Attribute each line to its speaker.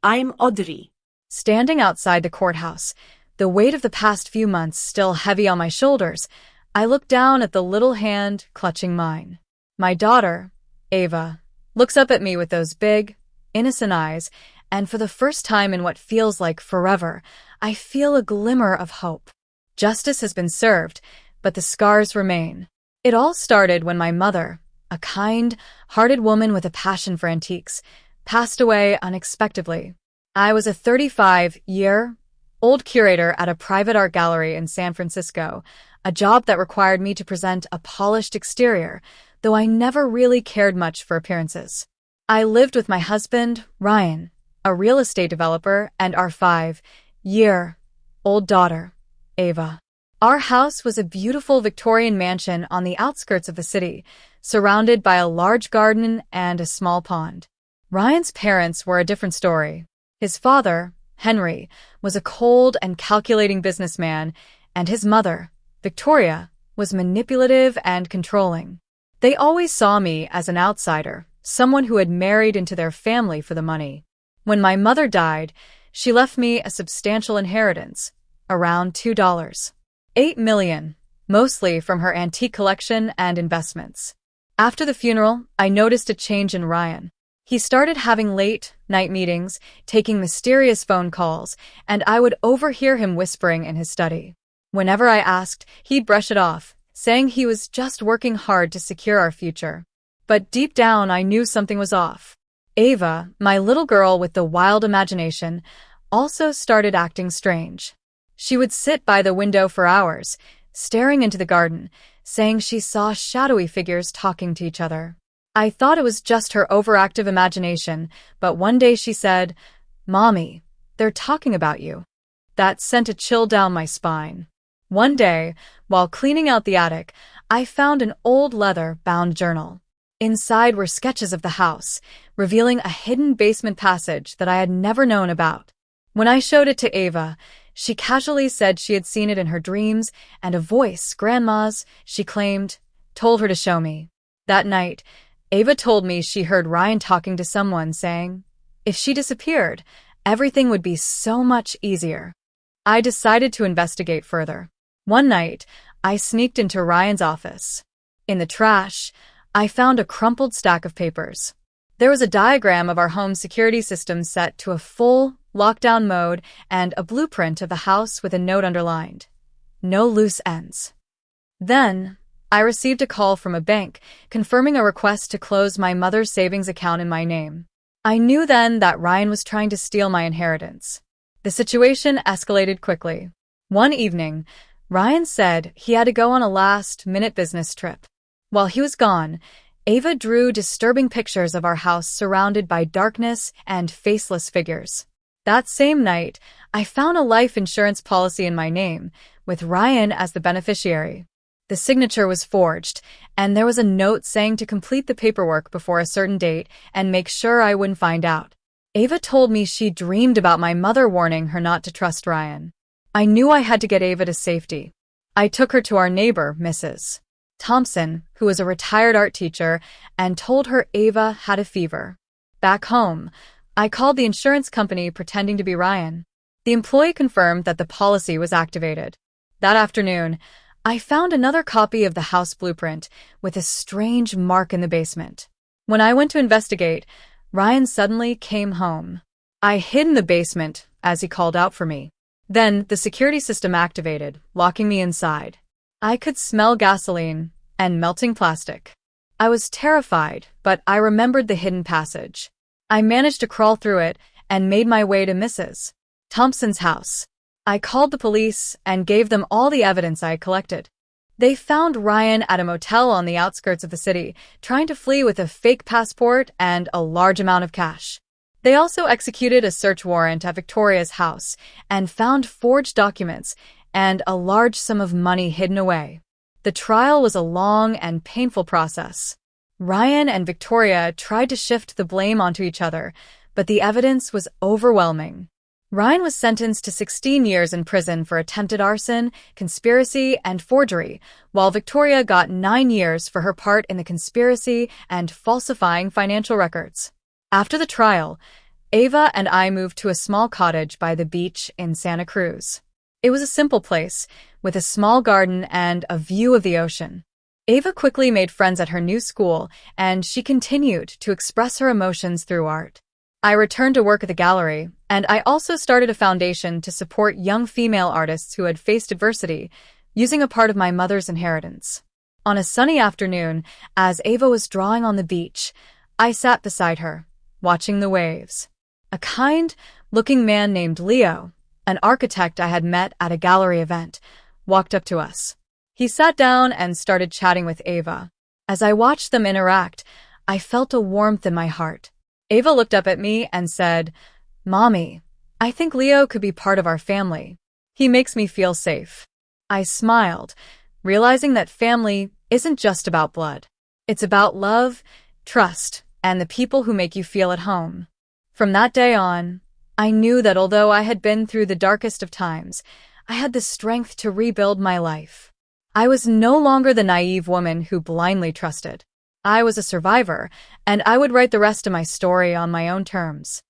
Speaker 1: I'm Audrey.
Speaker 2: Standing outside the courthouse, the weight of the past few months still heavy on my shoulders, I look down at the little hand clutching mine. My daughter, Ava, looks up at me with those big, innocent eyes, and for the first time in what feels like forever, I feel a glimmer of hope. Justice has been served, but the scars remain. It all started when my mother, a kind-hearted woman with a passion for antiques, passed away unexpectedly. I was a 35-year-old curator at a private art gallery in San Francisco, a job that required me to present a polished exterior, though I never really cared much for appearances. I lived with my husband, Ryan, a real estate developer, and our 5-year-old daughter, Ava. Our house was a beautiful Victorian mansion on the outskirts of the city, surrounded by a large garden and a small pond. Ryan's parents were a different story. His father, Henry, was a cold and calculating businessman, and his mother, Victoria, was manipulative and controlling. They always saw me as an outsider, someone who had married into their family for the money. When my mother died, she left me a substantial inheritance, around $2.8 million, mostly from her antique collection and investments. After the funeral, I noticed a change in Ryan. He started having late-night meetings, taking mysterious phone calls, and I would overhear him whispering in his study. Whenever I asked, he'd brush it off, saying he was just working hard to secure our future. But deep down, I knew something was off. Ava, my little girl with the wild imagination, also started acting strange. She would sit by the window for hours, staring into the garden, saying she saw shadowy figures talking to each other. I thought it was just her overactive imagination, but one day she said, "Mommy, they're talking about you." That sent a chill down my spine. One day, while cleaning out the attic, I found an old leather-bound journal. Inside were sketches of the house, revealing a hidden basement passage that I had never known about. When I showed it to Ava, she casually said she had seen it in her dreams, and a voice, Grandma's, she claimed, told her to show me. That night, Ava told me she heard Ryan talking to someone saying, if she disappeared, everything would be so much easier. I decided to investigate further. One night, I sneaked into Ryan's office. In the trash, I found a crumpled stack of papers. There was a diagram of our home security system set to a full lockdown mode and a blueprint of the house with a note underlined, "No loose ends." Then, I received a call from a bank confirming a request to close my mother's savings account in my name. I knew then that Ryan was trying to steal my inheritance. The situation escalated quickly. One evening, Ryan said he had to go on a last-minute business trip. While he was gone, Ava drew disturbing pictures of our house surrounded by darkness and faceless figures. That same night, I found a life insurance policy in my name, with Ryan as the beneficiary. The signature was forged, and there was a note saying to complete the paperwork before a certain date and make sure I wouldn't find out. Ava told me she dreamed about my mother warning her not to trust Ryan. I knew I had to get Ava to safety. I took her to our neighbor, Mrs. Thompson, who was a retired art teacher, and told her Ava had a fever. Back home, I called the insurance company pretending to be Ryan. The employee confirmed that the policy was activated. That afternoon, I found another copy of the house blueprint with a strange mark in the basement. When I went to investigate, Ryan suddenly came home. I hid in the basement as he called out for me. Then the security system activated, locking me inside. I could smell gasoline and melting plastic. I was terrified, but I remembered the hidden passage. I managed to crawl through it and made my way to Mrs. Thompson's house. I called the police and gave them all the evidence I had collected. They found Ryan at a motel on the outskirts of the city, trying to flee with a fake passport and a large amount of cash. They also executed a search warrant at Victoria's house and found forged documents and a large sum of money hidden away. The trial was a long and painful process. Ryan and Victoria tried to shift the blame onto each other, but the evidence was overwhelming. Ryan was sentenced to 16 years in prison for attempted arson, conspiracy, and forgery, while Victoria got 9 years for her part in the conspiracy and falsifying financial records. After the trial, Ava and I moved to a small cottage by the beach in Santa Cruz. It was a simple place, with a small garden and a view of the ocean. Ava quickly made friends at her new school, and she continued to express her emotions through art. I returned to work at the gallery, and I also started a foundation to support young female artists who had faced adversity, using a part of my mother's inheritance. On a sunny afternoon, as Ava was drawing on the beach, I sat beside her, watching the waves. A kind-looking man named Leo, an architect I had met at a gallery event, walked up to us. He sat down and started chatting with Ava. As I watched them interact, I felt a warmth in my heart. Ava looked up at me and said, "Mommy, I think Leo could be part of our family. He makes me feel safe." I smiled, realizing that family isn't just about blood. It's about love, trust, and the people who make you feel at home. From that day on, I knew that although I had been through the darkest of times, I had the strength to rebuild my life. I was no longer the naive woman who blindly trusted. I was a survivor, and I would write the rest of my story on my own terms.